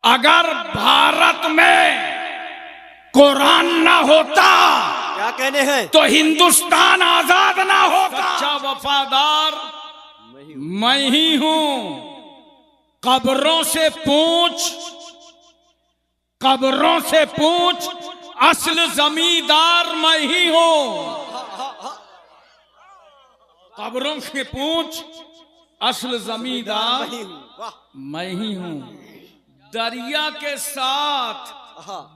अगर भारत में कुरान ना होता, क्या कहने हैं, तो हिंदुस्तान आजाद ना होता। सच्चा वफादार मैं ही हूं। कब्रों से पूछ, कब्रों से पूछ, असल जमींदार मैं ही हूं। कब्रों से पूछ, असल जमींदार मैं ही हूं। दरिया के साथ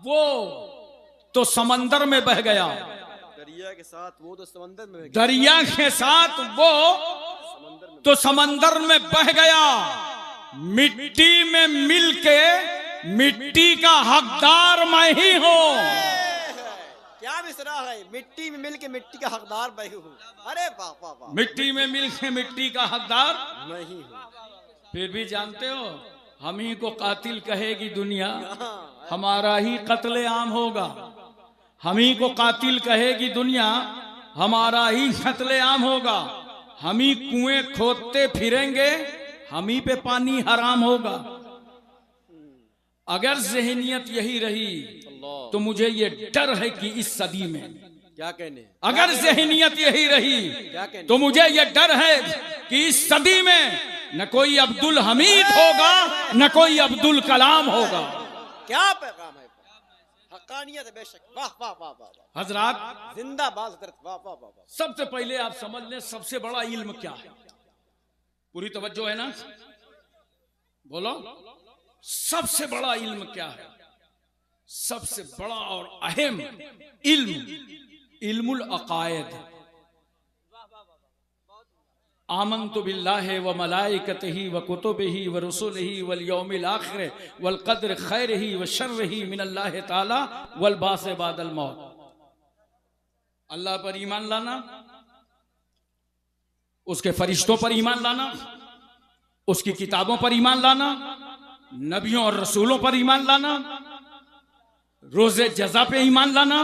वो तो समंदर में बह गया, दरिया के साथ वो तो समंदर में, दरिया के साथ वो तो समंदर में बह गया। मिट्टी में मिलके मिट्टी का हकदार मैं ही हूं। क्या मिसरा है, मिट्टी में मिलके मिट्टी का हकदार मैं ही हूं। अरे वाह वाह वाह, मिट्टी में मिलके मिट्टी का हकदार मैं ही हूं। फिर भी जानते हो, हम ही को कातिल कहेगी दुनिया, हमारा ही कत्ले आम होगा। हम ही को कातिल कहेगी दुनिया, हमारा ही कत्ले आम होगा। हम ही कुएं खोदते फिरेंगे, हम ही पे पानी हराम होगा। अगर जहनियत यही रही तो मुझे ये डर है कि इस सदी में, क्या कहने, अगर जहनियत यही रही तो मुझे ये डर है कि इस सदी में न कोई अब्दुल हमीद होगा, न कोई अब्दुल कलाम होगा। क्या पैगाम है, हक्कानियत है बेशक। वाह वाह वाह वाह हजरात जिंदाबाद हजरत, वाह वाह वाह वाह। सबसे पहले आप समझ लें सबसे बड़ा इल्म क्या है। पूरी तवज्जो है ना, बोलो सबसे बड़ा इल्म क्या है। सबसे बड़ा और अहम इल्म इल्मुल अकायद। आमन्तु बिल्लाहि व मलाइकतिही व कुतुबिही व रुसुलिही वल यौमिल आखिर वल क़द्र खैरिही व शर्रिही मिनल्लाहि ताला वल बास बादल मौत। अल्लाह पर ईमान लाना, उसके फरिश्तों पर ईमान लाना, उसकी किताबों पर ईमान लाना, नबियों और रसूलों पर ईमान लाना, रोजे जजा पे ईमान लाना,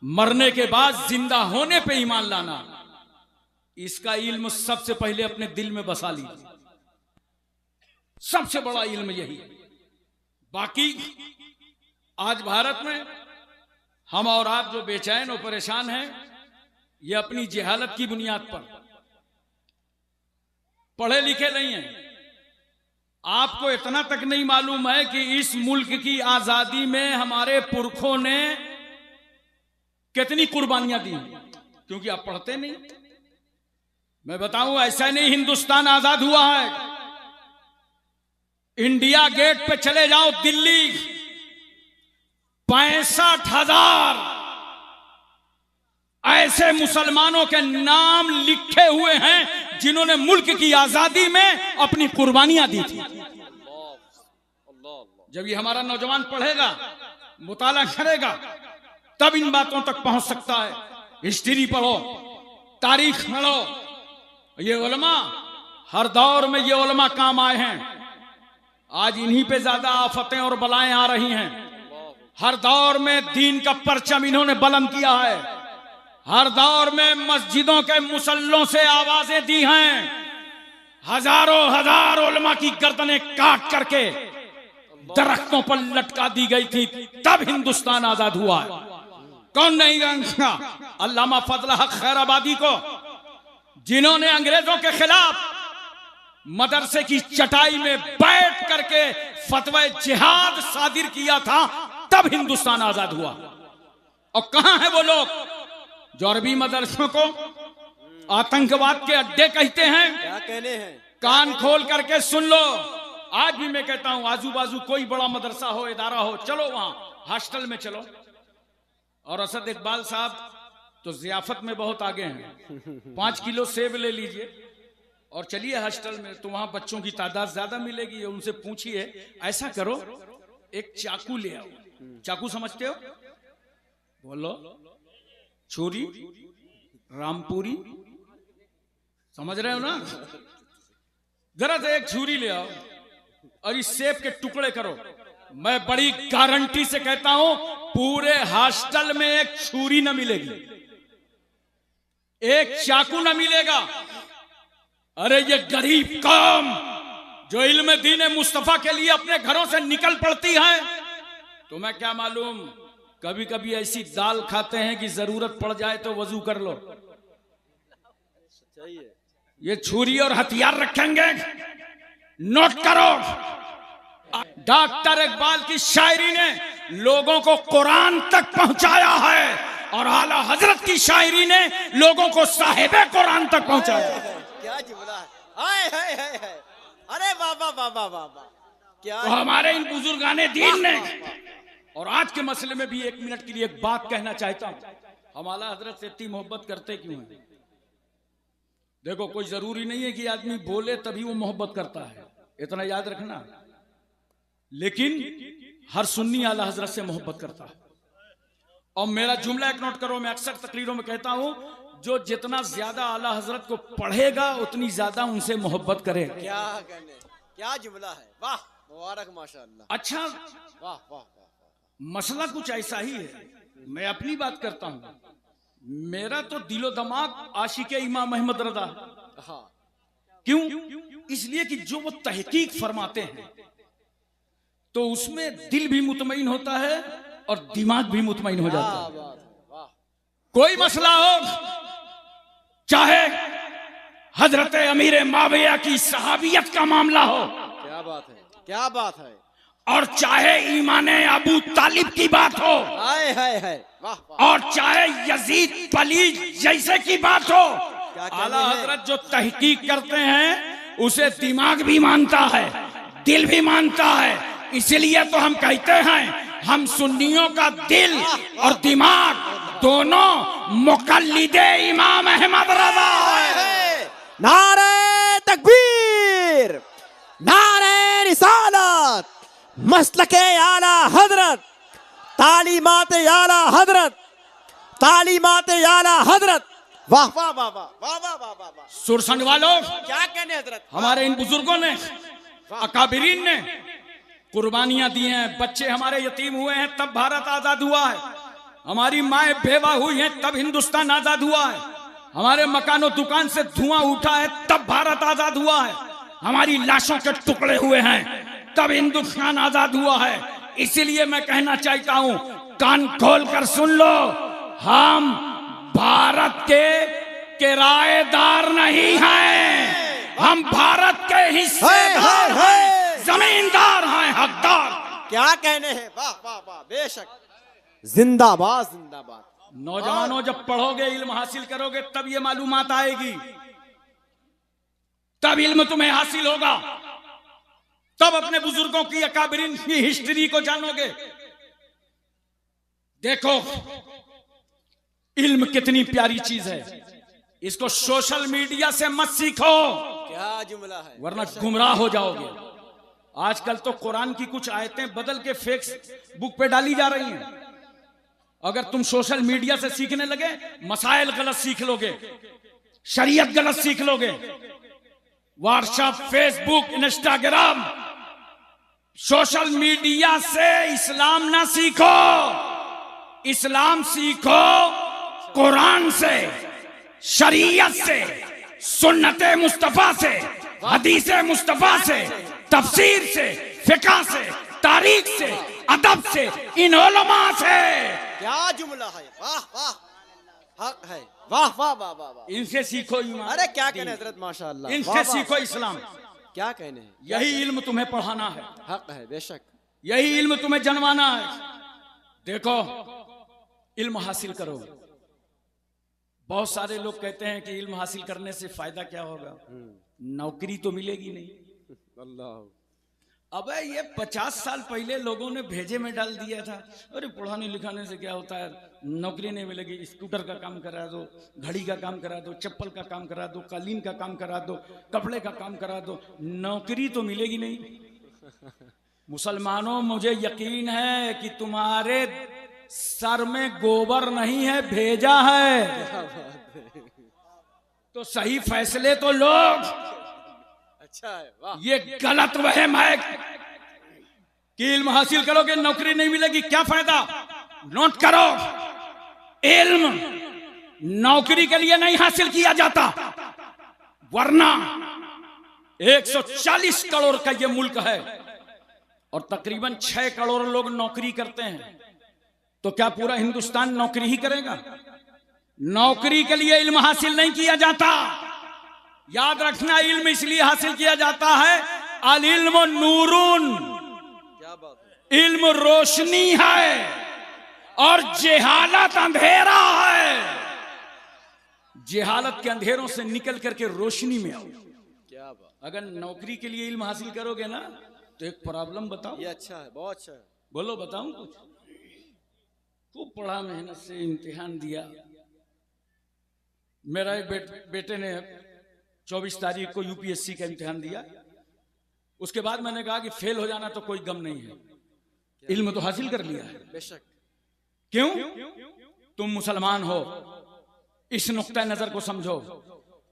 मरने के बाद जिंदा होने पे ईमान लाना। इसका इल्म सबसे पहले अपने दिल में बसा लीजिए। सबसे बड़ा इल्म यही है। बाकी आज भारत में हम और आप जो बेचैन और परेशान हैं, ये अपनी जहालत की बुनियाद पर, पढ़े लिखे नहीं हैं। आपको इतना तक नहीं मालूम है कि इस मुल्क की आजादी में हमारे पुरखों ने कितनी कुर्बानियां दी, क्योंकि आप पढ़ते नहीं। मैं बताऊं, ऐसा नहीं हिंदुस्तान आजाद हुआ है। इंडिया गेट पे चले जाओ दिल्ली, 65,000 ऐसे मुसलमानों के नाम लिखे हुए हैं जिन्होंने मुल्क की आजादी में अपनी कुर्बानियां दी थी। जब ये हमारा नौजवान पढ़ेगा, मुताला करेगा, तब इन बातों तक पहुंच सकता है। हिस्ट्री पढ़ो, तारीख पढ़ो। ये उलमा हर दौर में ये उलमा काम आए हैं। आज इन्हीं पे ज्यादा आफतें और बलाएं आ रही हैं। हर दौर में दीन का परचम इन्होंने बुलंद किया है। हर दौर में मस्जिदों के मुसल्लों से आवाजें दी हैं। हजारों हजार उलमा की गर्दनें काट करके दरख्तों पर लटका दी गई थी, तब हिंदुस्तान आजाद हुआ है। कौन नहीं जानता अल्लामा फजल हक खैराबादी को, जिन्होंने अंग्रेजों के खिलाफ मदरसे की चटाई में बैठ करके फतवा जिहाद सादिर किया था, तब हिंदुस्तान आजाद हुआ। और कहां है वो लोग जो अरबी मदरसों को आतंकवाद के अड्डे कहते हैं? क्या कहने हैं, कान खोल करके सुन लो। आज भी मैं कहता हूं, आजू बाजू कोई बड़ा मदरसा हो, इदारा हो, चलो वहां हॉस्टल में चलो। और असद इकबाल साहब तो जियाफत में बहुत आगे हैं। 5 किलो सेब ले लीजिए और चलिए हॉस्टल में, तो वहां बच्चों की तादाद ज्यादा मिलेगी। उनसे पूछिए, ऐसा करो एक चाकू ले आओ। चाकू समझते हो? बोलो। छुरी, रामपुरी, समझ रहे हो ना? जरा से एक छुरी ले आओ और इस सेब के टुकड़े करो। मैं बड़ी गारंटी से कहता हूं, पूरे हॉस्टल में एक छुरी न मिलेगी, एक चाकू न मिलेगा। अरे ये गरीब कौम जो इल्म दीन मुस्तफा के लिए अपने घरों से निकल पड़ती है, तुम्हें क्या मालूम कभी कभी ऐसी दाल खाते हैं कि जरूरत पड़ जाए तो वजू कर लो। ये छुरी और हथियार रखेंगे, नोट करो। डॉक्टर इकबाल की शायरी ने लोगों को कुरान तक पहुंचाया है और आला हजरत की शायरी ने लोगों को साहिबे कुरान तक पहुंचाया। क्या जुमला है, हाय हाय हाय हाय, अरे बाबा बाबा बाबा, क्या तो हमारे इन बुजुर्गाने दीन ने, और आज के मसले में भी 1 मिनट के लिए एक बात कहना चाहता हूं, हम आला हजरत से इतनी मोहब्बत करते क्यों हैं? देखो, कोई जरूरी नहीं है कि आदमी बोले तभी वो मोहब्बत करता है, इतना याद रखना। लेकिन हर सुन्नी आला हजरत से मोहब्बत करता है। और मेरा जुमला एक नोट करो, मैं अक्सर तकरीरों में कहता हूं, जो जितना ज्यादा आला हजरत को पढ़ेगा उतनी ज्यादा उनसे मोहब्बत करेगा। क्या कहने, क्या जुमला है, वाह मुबारक माशाअल्लाह। अच्छा, वाह वाह वाह, मसला कुछ ऐसा ही है। मैं अपनी बात करता हूं, मेरा तो दिलो दिमाग आशिक इमाम अहमद रजा। हाँ, क्यों? इसलिए कि जो वो तहकीक फरमाते हैं तो उसमें दिल भी मुतमईन होता है और दिमाग भी मुतमईन हो जाता है। वाह, कोई मसला हो, चाहे हजरत अमीर माविया की सहाबियत का मामला हो, क्या बात है, क्या बात है, और चाहे ईमान अबू तालिब की बात हो, हाय हाय हाय, वाह वाह, और चाहे यजीद पलीद जैसे की बात हो, क्या कहने आला हैं? हजरत जो तहकीक करते हैं उसे दिमाग भी मानता है, दिल भी मानता है। इसलिए तो हम कहते हैं, हम सुन्नियों का दिल और दिमाग दोनों मुकल्लिदे इमाम अहमद रजा है। नारे तकबीर, नारे रिसालत, मसलके आला हजरत, तालीमात आला हजरत, तालीमात आला हजरत, वाह वाह वाह वाह वाह वाह वाह वाह वाह। सुरसंड वालों, क्या कहने हजरत, हमारे इन बुजुर्गों ने, अकाबिरीन ने कुर्बानियां दी हैं। बच्चे हमारे यतीम हुए हैं तब भारत आजाद हुआ है, हमारी माएं बेवा हुई हैं तब हिंदुस्तान आजाद हुआ है, हमारे मकानों दुकान से धुआं उठा है तब भारत आजाद हुआ है, हमारी लाशों के टुकड़े हुए हैं तब हिंदुस्तान आजाद हुआ है। इसीलिए मैं कहना चाहता हूं, कान खोल कर सुन लो, हम भारत के किराएदार नहीं हैं, हम भारत के हिस्सेदार हैं, जमींदार हैं, हकदार। क्या कहने हैं, वाह वाह वाह, बेशक, जिंदाबाद जिंदाबाद। नौजवानों, जब पढ़ोगे, इल्म हासिल करोगे, तब ये मालूमात आएगी, तब इल्म तुम्हें हासिल होगा, तब अपने बुजुर्गों की, अकाबिरीन की हिस्ट्री को जानोगे। देखो, इल्म कितनी प्यारी चीज है, इसको सोशल मीडिया से मत सीखो, क्या जुमला है, वरना गुमराह हो जाओगे। आजकल तो कुरान की कुछ आयतें बदल के फेसबुक पे डाली जा रही हैं। अगर तुम सोशल मीडिया से सीखने लगे, मसाइल गलत सीख लोगे, शरीयत गलत सीख लोगे। WhatsApp, Facebook, Instagram, social media से इस्लाम ना सीखो, इस्लाम सीखो कुरान से, शरीयत से, सुन्नत मुस्तफा से, हदीस मुस्तफा से, तफसीर से, फिक़ह से, तारीख से, अदब से, इन उलमा से। क्या जुमला है, वाह वाह, हक है, वाह वाह वाह वाह वाह। इनसे सीखो ईमान। अरे क्या कहने हजरत, माशाअल्लाह, इनसे वाह, वाह, सीखो इस्लाम। क्या कहने हैं, यही इल्म तुम्हें पढ़ाना है, हक है, बेशक, यही इल्म तुम्हें जनवाना है। देखो, इल्म हासिल करो। बहुत सारे लोग कहते हैं कि इल्म हासिल करने से फायदा क्या होगा, नौकरी तो मिलेगी नहीं। अल्लाह, अबे ये 50 साल पहले लोगों ने भेजे में डाल दिया था, अरे पढ़ाने लिखाने से क्या होता है, नौकरी नहीं मिलेगी, स्कूटर का काम करा दो, घड़ी का काम करा दो, चप्पल का काम करा दो, कालीन का काम करा दो, कपड़े का काम करा दो, नौकरी तो मिलेगी नहीं। मुसलमानों, मुझे यकीन है कि तुम्हारे सर में गोबर नहीं है, भेजा है। तो सही फैसले तो लोग, अच्छा है, वाह, ये गलत वहम है कि इल्म हासिल करोगे नौकरी नहीं मिलेगी, क्या फायदा। नोट करो, इल्म नौकरी के लिए नहीं हासिल किया जाता, वरना 140 करोड़ का ये मुल्क है और तकरीबन 6 करोड़ लोग नौकरी करते हैं। तो क्या पूरा हिंदुस्तान नौकरी ही करेगा? नौकरी के लिए इल्म हासिल नहीं किया जाता। याद रखना, इल्म इसलिए हासिल किया जाता है, अल इल्म नूरुन, क्या बात है। इल्म रोशनी है और जेहालत अंधेरा है। जेहालत के अंधेरों से निकल करके रोशनी में आओ। क्या बात। अगर नौकरी के लिए इल्म हासिल करोगे ना तो एक प्रॉब्लम बताओ। ये अच्छा है, बहुत अच्छा है। बोलो, बताऊं कुछ? खूब पढ़ा, मेहनत से इम्तिहान दिया। मेरा एक बेटे ने 24 तारीख को यूपीएससी का इम्तिहान दिया। उसके बाद मैंने कहा कि फेल हो जाना तो कोई गम नहीं है, इल्म तो हासिल कर लिया है। बेशक। क्यों? तुम मुसलमान हो, इस नुक्ता नजर को समझो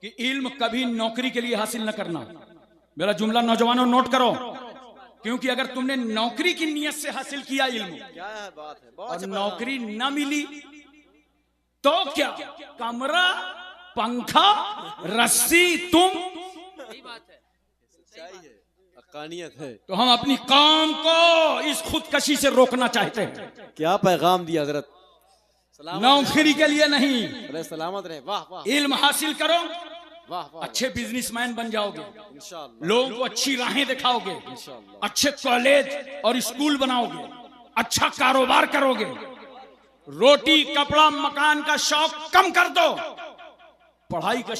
कि इल्म कभी नौकरी के लिए हासिल न करना। मेरा जुमला नौजवानों नोट करो, क्योंकि अगर तुमने नौकरी की नीयत से हासिल किया इल्म, क्या है बात है, बहुत और अच्छा नौकरी न मिली तो क्या? कमरा, पंखा, रस्सी, तुम। सही बात है, सच्चाई है, हक्कानियत है। तो हम अपनी कौम को इस खुदकशी से रोकना चाहते हैं। क्या पैगाम दिया हजरत। नौकरी के लिए नहीं, अरे सलामत रहे। वाह वाह, इल्म हासिल करो, वाह वाह। अच्छे बिजनेसमैन बन जाओगे, इंशाअल्लाह, लोगों को अच्छी राहें दिखाओगे, इंशाअल्लाह। अच्छे कॉलेज और स्कूल बनाओगे, अच्छा कारोबार करोगे। रोटी, कपड़ा, मकान का शौक कम कर दो, पढ़ाई का